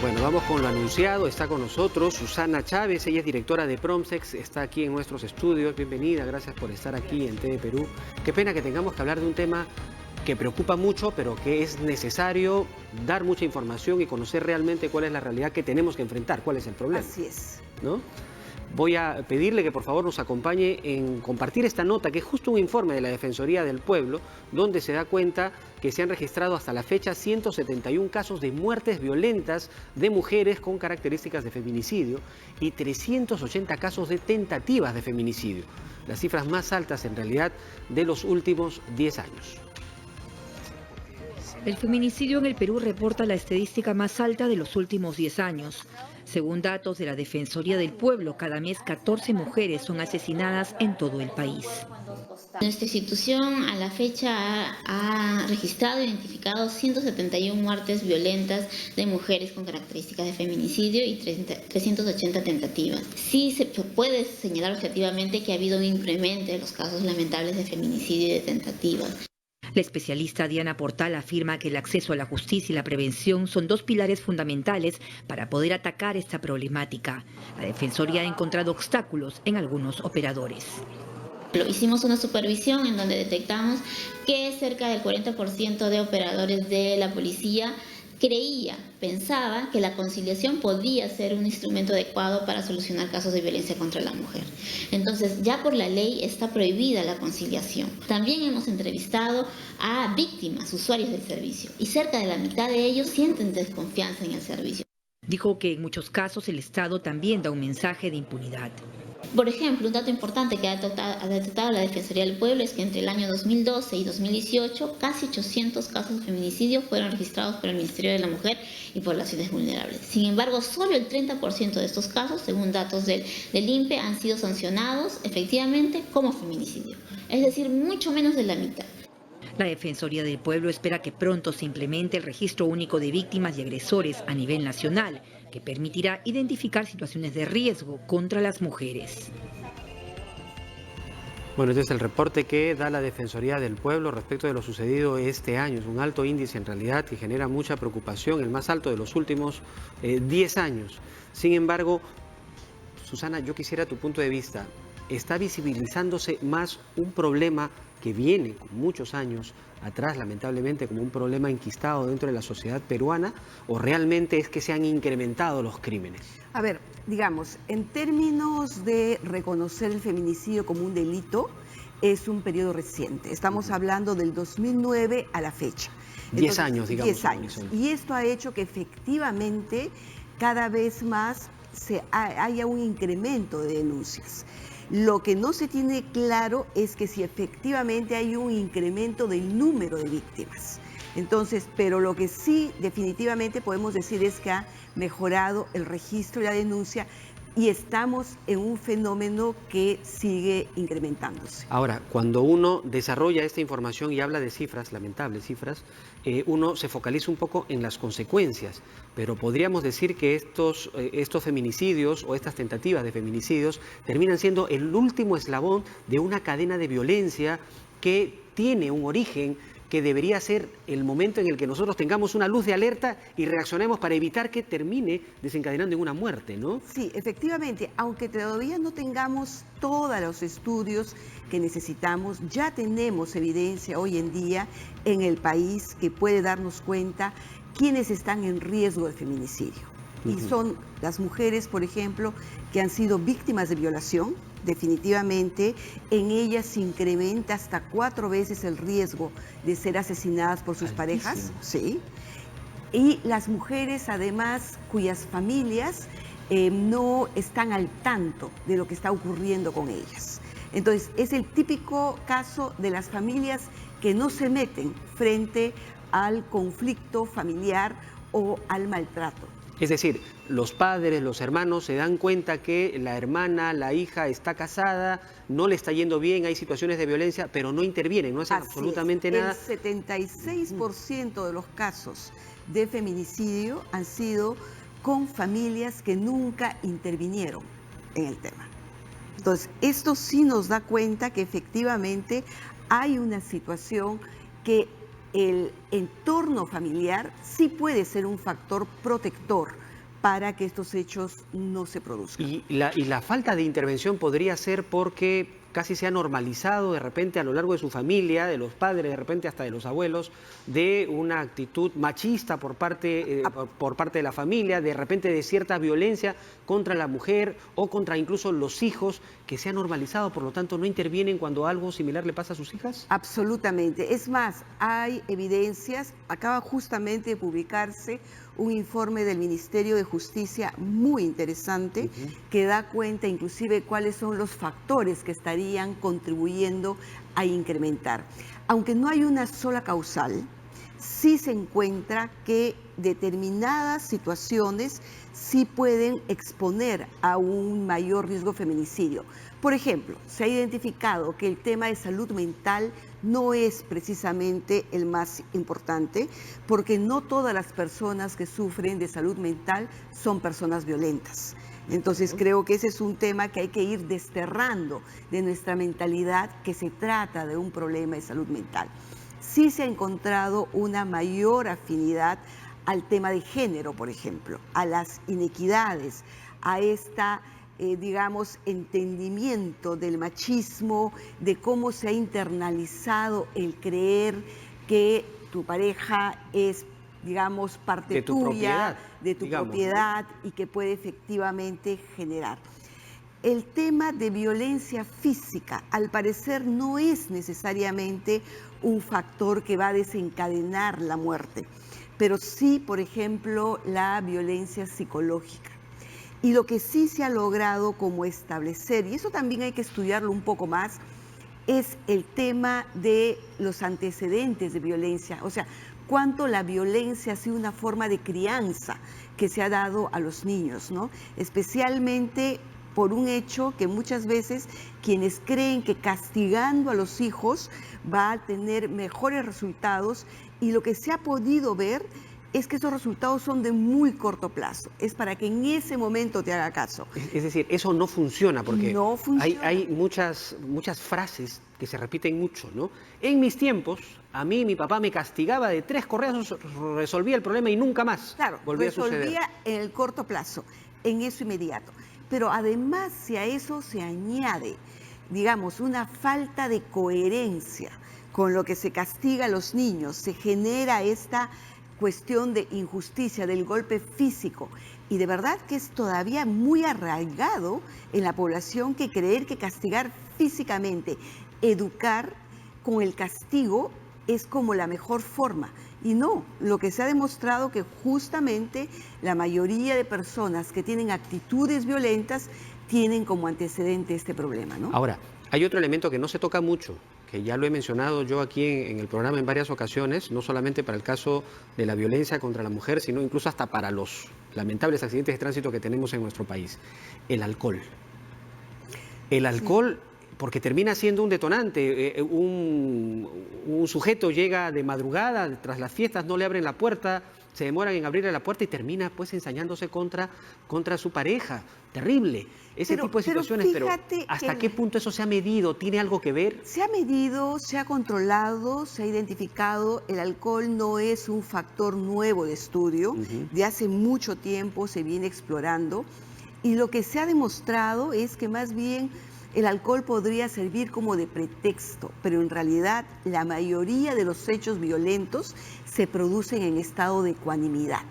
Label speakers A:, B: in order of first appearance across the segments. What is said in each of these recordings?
A: Bueno, vamos con lo anunciado. Está con nosotros Susana Chávez, ella es directora de Promsex, está aquí en nuestros estudios. Bienvenida, gracias por estar aquí en TV Perú. Qué pena que tengamos que hablar de un tema que preocupa mucho, pero que es necesario dar mucha información y conocer realmente cuál es la realidad que tenemos que enfrentar, cuál es el problema.
B: Así es.
A: ¿No? Voy a pedirle que por favor nos acompañe en compartir esta nota, que es justo un informe de la Defensoría del Pueblo, donde se da cuenta que se han registrado hasta la fecha 171 casos de muertes violentas de mujeres con características de feminicidio y 380 casos de tentativas de feminicidio, las cifras más altas en realidad de los últimos 10 años.
C: El feminicidio en el Perú reporta la estadística más alta de los últimos 10 años. Según datos de la Defensoría del Pueblo, cada mes 14 mujeres son asesinadas en todo el país.
D: Nuestra institución a la fecha ha registrado e identificado 171 muertes violentas de mujeres con características de feminicidio y 380 tentativas. Sí se puede señalar objetivamente que ha habido un incremento de los casos lamentables de feminicidio y de tentativas.
C: La especialista Diana Portal afirma que el acceso a la justicia y la prevención son dos pilares fundamentales para poder atacar esta problemática. La Defensoría ha encontrado obstáculos en algunos operadores.
D: Hicimos una supervisión en donde detectamos que cerca del 40% de operadores de la policía pensaba que la conciliación podía ser un instrumento adecuado para solucionar casos de violencia contra la mujer. Entonces, ya por la ley está prohibida la conciliación. También hemos entrevistado a víctimas, usuarios del servicio, y cerca de la mitad de ellos sienten desconfianza en el servicio.
C: Dijo que en muchos casos el Estado también da un mensaje de impunidad.
D: Por ejemplo, un dato importante que ha detectado la Defensoría del Pueblo es que entre el año 2012 y 2018 casi 800 casos de feminicidio fueron registrados por el Ministerio de la Mujer y Poblaciones Vulnerables. Sin embargo, solo el 30% de estos casos, según datos del INPE, han sido sancionados efectivamente como feminicidio. Es decir, mucho menos de la mitad.
C: La Defensoría del Pueblo espera que pronto se implemente el registro único de víctimas y agresores a nivel nacional, que permitirá identificar situaciones de riesgo contra las mujeres.
A: Bueno, este es el reporte que da la Defensoría del Pueblo respecto de lo sucedido este año. Es un alto índice en realidad que genera mucha preocupación, el más alto de los últimos 10 años. Sin embargo, Susana, yo quisiera tu punto de vista. ¿Está visibilizándose más un problema que viene con muchos años atrás, lamentablemente, como un problema enquistado dentro de la sociedad peruana, o realmente es que se han incrementado los crímenes?
B: A ver, digamos, en términos de reconocer el feminicidio como un delito, es un periodo reciente. Estamos hablando del 2009 a la fecha. Entonces,
A: 10 años, digamos.
B: 10 años. Y esto ha hecho que efectivamente cada vez más haya un incremento de denuncias. Lo que no se tiene claro es que si efectivamente hay un incremento del número de víctimas. Entonces, pero lo que sí definitivamente podemos decir es que ha mejorado el registro y la denuncia y estamos en un fenómeno que sigue incrementándose.
A: Ahora, cuando uno desarrolla esta información y habla de cifras, lamentables cifras, uno se focaliza un poco en las consecuencias, pero podríamos decir que estos feminicidios o estas tentativas de feminicidios terminan siendo el último eslabón de una cadena de violencia que tiene un origen que debería ser el momento en el que nosotros tengamos una luz de alerta y reaccionemos para evitar que termine desencadenando en una muerte, ¿no?
B: Sí, efectivamente, aunque todavía no tengamos todos los estudios que necesitamos, ya tenemos evidencia hoy en día en el país que puede darnos cuenta quiénes están en riesgo de feminicidio. Y son las mujeres, por ejemplo, que han sido víctimas de violación. Definitivamente, en ellas se incrementa hasta 4 veces el riesgo de ser asesinadas por sus parejas. Sí. Y las mujeres, además, cuyas familias no están al tanto de lo que está ocurriendo con ellas. Entonces, es el típico caso de las familias que no se meten frente al conflicto familiar o al maltrato.
A: Es decir, los padres, los hermanos se dan cuenta que la hermana, la hija está casada, no le está yendo bien, hay situaciones de violencia, pero no intervienen, no hacen absolutamente nada.
B: El 76% de los casos de feminicidio han sido con familias que nunca intervinieron en el tema. Entonces, esto sí nos da cuenta que efectivamente hay una situación que el entorno familiar sí puede ser un factor protector para que estos hechos no se produzcan.
A: Y la falta de intervención podría ser porque casi se ha normalizado de repente a lo largo de su familia, de los padres, de repente hasta de los abuelos, de una actitud machista por parte de la familia, de repente de cierta violencia contra la mujer o contra incluso los hijos, que se ha normalizado, por lo tanto no intervienen cuando algo similar le pasa a sus hijas.
B: Absolutamente. Es más, hay evidencias, acaba justamente de publicarse un informe del Ministerio de Justicia muy interesante que da cuenta inclusive cuáles son los factores que estarían contribuyendo a incrementar. Aunque no hay una sola causal, sí se encuentra que determinadas situaciones sí pueden exponer a un mayor riesgo de feminicidio. Por ejemplo, se ha identificado que el tema de salud mental no es precisamente el más importante, porque no todas las personas que sufren de salud mental son personas violentas. Entonces creo que ese es un tema que hay que ir desterrando de nuestra mentalidad, que se trata de un problema de salud mental. Sí se ha encontrado una mayor afinidad al tema de género, por ejemplo, a las inequidades, a esta digamos, entendimiento del machismo, de cómo se ha internalizado el creer que tu pareja es, digamos, parte tuya, de tu propiedad, y que puede efectivamente generar. El tema de violencia física, al parecer, no es necesariamente un factor que va a desencadenar la muerte, pero sí, por ejemplo, la violencia psicológica. Y lo que sí se ha logrado como establecer, y eso también hay que estudiarlo un poco más, es el tema de los antecedentes de violencia. O sea, cuánto la violencia ha sido una forma de crianza que se ha dado a los niños, ¿no? Especialmente por un hecho que muchas veces quienes creen que castigando a los hijos va a tener mejores resultados, y lo que se ha podido ver es que esos resultados son de muy corto plazo. Es para que en ese momento te haga caso.
A: Es decir, eso no funciona, porque
B: no funciona.
A: Hay muchas frases que se repiten mucho, ¿no? En mis tiempos, a mí mi papá me castigaba de 3 correazos, resolvía el problema y nunca más volvía a suceder.
B: Resolvía en el corto plazo, en eso inmediato. Pero además, si a eso se añade, digamos, una falta de coherencia con lo que se castiga a los niños, se genera esta cuestión de injusticia, del golpe físico, y de verdad que es todavía muy arraigado en la población que creer que castigar físicamente, educar con el castigo es como la mejor forma. Y no, lo que se ha demostrado que justamente la mayoría de personas que tienen actitudes violentas tienen como antecedente este problema, ¿no?
A: Ahora, hay otro elemento que no se toca mucho, que ya lo he mencionado yo aquí en el programa en varias ocasiones, no solamente para el caso de la violencia contra la mujer, sino incluso hasta para los lamentables accidentes de tránsito que tenemos en nuestro país: el alcohol. El alcohol, porque termina siendo un detonante. Un sujeto llega de madrugada, tras las fiestas no le abren la puerta, se demoran en abrirle la puerta y termina pues ensañándose contra su pareja. Terrible. Ese tipo de situaciones, pero ¿hasta qué punto eso se ha medido? ¿Tiene algo que ver?
B: Se ha medido, se ha controlado, se ha identificado. El alcohol no es un factor nuevo de estudio. De hace mucho tiempo se viene explorando. Y lo que se ha demostrado es que más bien el alcohol podría servir como de pretexto, pero en realidad la mayoría de los hechos violentos se producen en estado de ecuanimidad.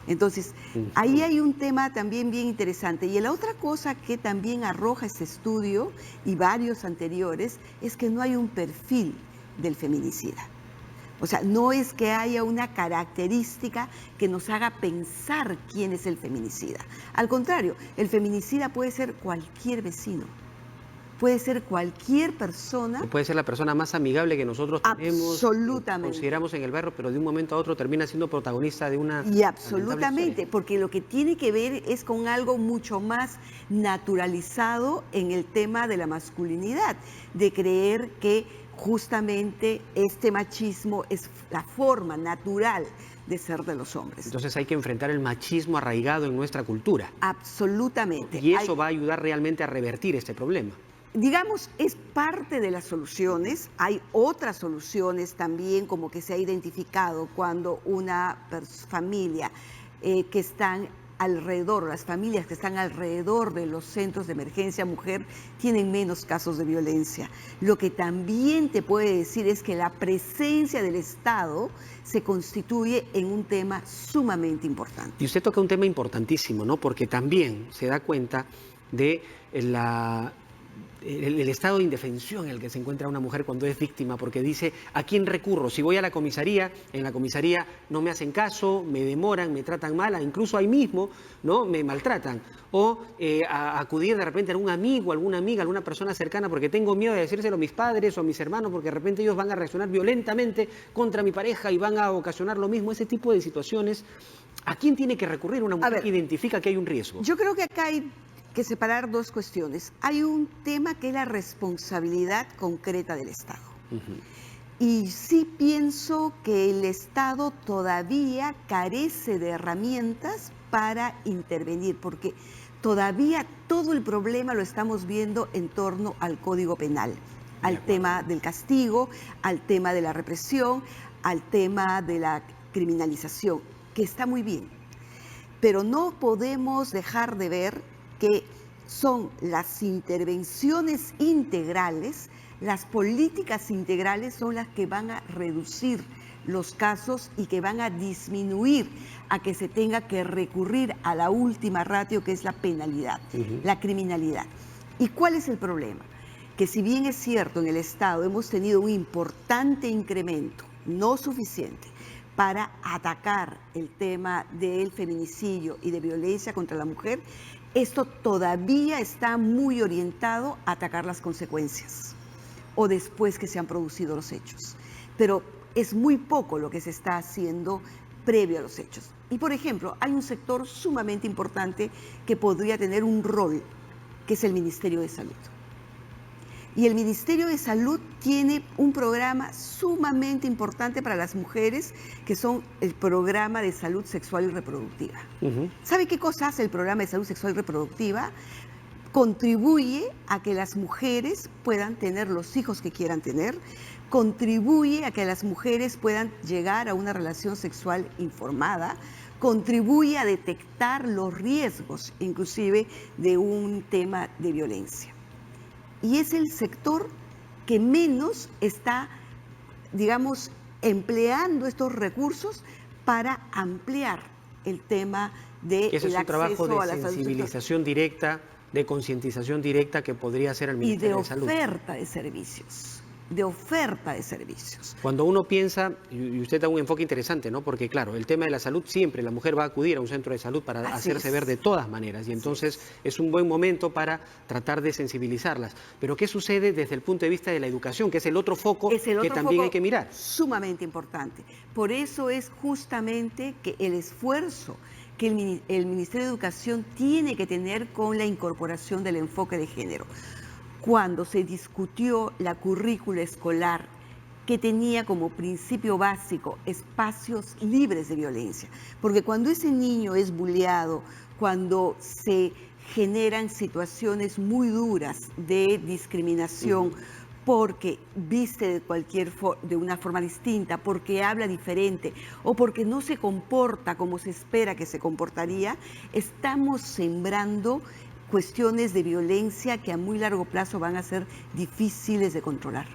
B: Entonces, ahí hay un tema también bien interesante. Y la otra cosa que también arroja este estudio y varios anteriores es que no hay un perfil del feminicida. O sea, no es que haya una característica que nos haga pensar quién es el feminicida. Al contrario, el feminicida puede ser cualquier vecino. Puede ser cualquier persona.
A: Puede ser la persona más amigable que nosotros tenemos.
B: Absolutamente.
A: Consideramos en el barrio, pero de un momento a otro termina siendo protagonista de una...
B: Y absolutamente, porque lo que tiene que ver es con algo mucho más naturalizado en el tema de la masculinidad, de creer que justamente este machismo es la forma natural de ser de los hombres.
A: Entonces hay que enfrentar el machismo arraigado en nuestra cultura.
B: Absolutamente.
A: Y eso va a ayudar realmente a revertir este problema.
B: Digamos, es parte de las soluciones. Hay otras soluciones también, como que se ha identificado cuando una familia que están alrededor, las familias que están alrededor de los centros de emergencia mujer tienen menos casos de violencia. Lo que también te puede decir es que la presencia del Estado se constituye en un tema sumamente importante.
A: Y usted toca un tema importantísimo, ¿no? Porque también se da cuenta de el estado de indefensión en el que se encuentra una mujer cuando es víctima, porque dice, ¿a quién recurro? Si voy a la comisaría, en la comisaría no me hacen caso, me demoran, me tratan mal, incluso ahí mismo, ¿no?, me maltratan. O a acudir de repente a algún amigo, alguna amiga, alguna persona cercana, porque tengo miedo de decírselo a mis padres o a mis hermanos, porque de repente ellos van a reaccionar violentamente contra mi pareja y van a ocasionar lo mismo. Ese tipo de situaciones, ¿a quién tiene que recurrir una mujer que identifica que hay un riesgo?
B: Yo creo que acá hay que separar dos cuestiones. Hay un tema que es la responsabilidad concreta del Estado. Y sí pienso que el Estado todavía carece de herramientas para intervenir, porque todavía todo el problema lo estamos viendo en torno al Código Penal, al tema del castigo, al tema de la represión, al tema de la criminalización, que está muy bien. Pero no podemos dejar de ver que son las intervenciones integrales, las políticas integrales son las que van a reducir los casos y que van a disminuir a que se tenga que recurrir a la última ratio, que es la penalidad, la criminalidad. ¿Y cuál es el problema? Que si bien es cierto, en el Estado hemos tenido un importante incremento, no suficiente, para atacar el tema del feminicidio y de violencia contra la mujer, esto todavía está muy orientado a atacar las consecuencias o después que se han producido los hechos. Pero es muy poco lo que se está haciendo previo a los hechos. Y por ejemplo, hay un sector sumamente importante que podría tener un rol, que es el Ministerio de Salud. Y el Ministerio de Salud tiene un programa sumamente importante para las mujeres, que son el programa de salud sexual y reproductiva. ¿Sabe qué cosa hace el programa de salud sexual y reproductiva? Contribuye a que las mujeres puedan tener los hijos que quieran tener, contribuye a que las mujeres puedan llegar a una relación sexual informada, contribuye a detectar los riesgos, inclusive, de un tema de violencia. Y es el sector que menos está, digamos, empleando estos recursos para ampliar el tema del acceso a la salud.
A: Ese es un trabajo de sensibilización directa, de concientización directa que podría hacer el Ministerio de Salud.
B: Y de oferta de servicios. De oferta de servicios.
A: Cuando uno piensa, y usted da un enfoque interesante, ¿no? Porque claro, el tema de la salud, siempre la mujer va a acudir a un centro de salud para hacerse ver de todas maneras, y entonces es un buen momento para tratar de sensibilizarlas. Pero ¿qué sucede desde el punto de vista de la educación, que es el otro foco que también hay que mirar?
B: Sumamente importante. Por eso es justamente que el esfuerzo que el Ministerio de Educación tiene que tener con la incorporación del enfoque de género. Cuando se discutió la currícula escolar, que tenía como principio básico espacios libres de violencia, porque cuando ese niño es bulleado, cuando se generan situaciones muy duras de discriminación, porque viste de una forma distinta, porque habla diferente o porque no se comporta como se espera que se comportaría, estamos sembrando cuestiones de violencia que a muy largo plazo van a ser difíciles de controlar.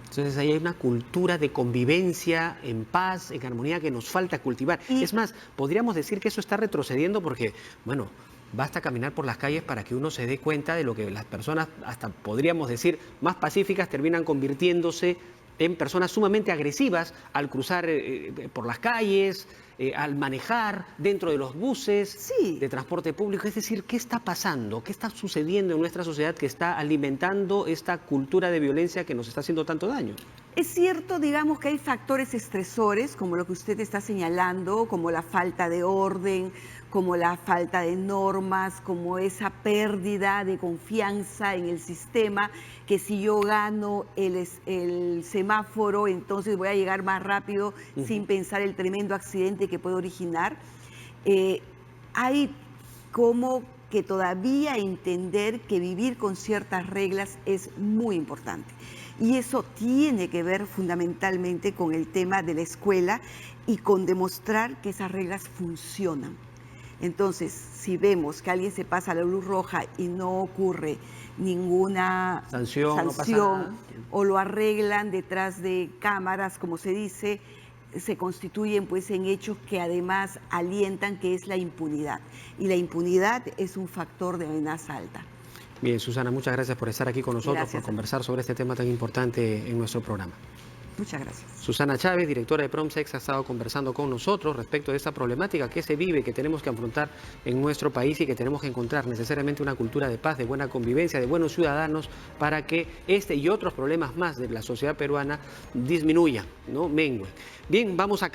A: Entonces ahí hay una cultura de convivencia en paz, en armonía, que nos falta cultivar. Es más, podríamos decir que eso está retrocediendo porque, bueno, basta caminar por las calles para que uno se dé cuenta de lo que las personas, hasta podríamos decir, más pacíficas, terminan convirtiéndose en personas sumamente agresivas al cruzar por las calles, al manejar dentro de los buses de transporte público. Es decir, ¿qué está pasando? ¿Qué está sucediendo en nuestra sociedad que está alimentando esta cultura de violencia que nos está haciendo tanto daño?
B: Es cierto, digamos, que hay factores estresores, como lo que usted está señalando, como la falta de orden, como la falta de normas, como esa pérdida de confianza en el sistema, que si yo gano el semáforo, entonces voy a llegar más rápido sin pensar el tremendo accidente que puede originar. Hay como que todavía entender que vivir con ciertas reglas es muy importante. Y eso tiene que ver fundamentalmente con el tema de la escuela y con demostrar que esas reglas funcionan. Entonces, si vemos que alguien se pasa la luz roja y no ocurre ninguna
A: sanción, no pasa nada,
B: o lo arreglan detrás de cámaras, como se dice, se constituyen pues en hechos que además alientan que es la impunidad. Y la impunidad es un factor de amenaza alta.
A: Bien, Susana, muchas gracias por estar aquí con nosotros,
B: Gracias.
A: por conversar sobre este tema tan importante en nuestro programa.
B: Muchas gracias.
A: Susana Chávez, directora de Promsex, ha estado conversando con nosotros respecto de esta problemática que se vive, que tenemos que afrontar en nuestro país y que tenemos que encontrar necesariamente una cultura de paz, de buena convivencia, de buenos ciudadanos, para que este y otros problemas más de la sociedad peruana disminuyan, ¿no? Mengüen. Bien, vamos a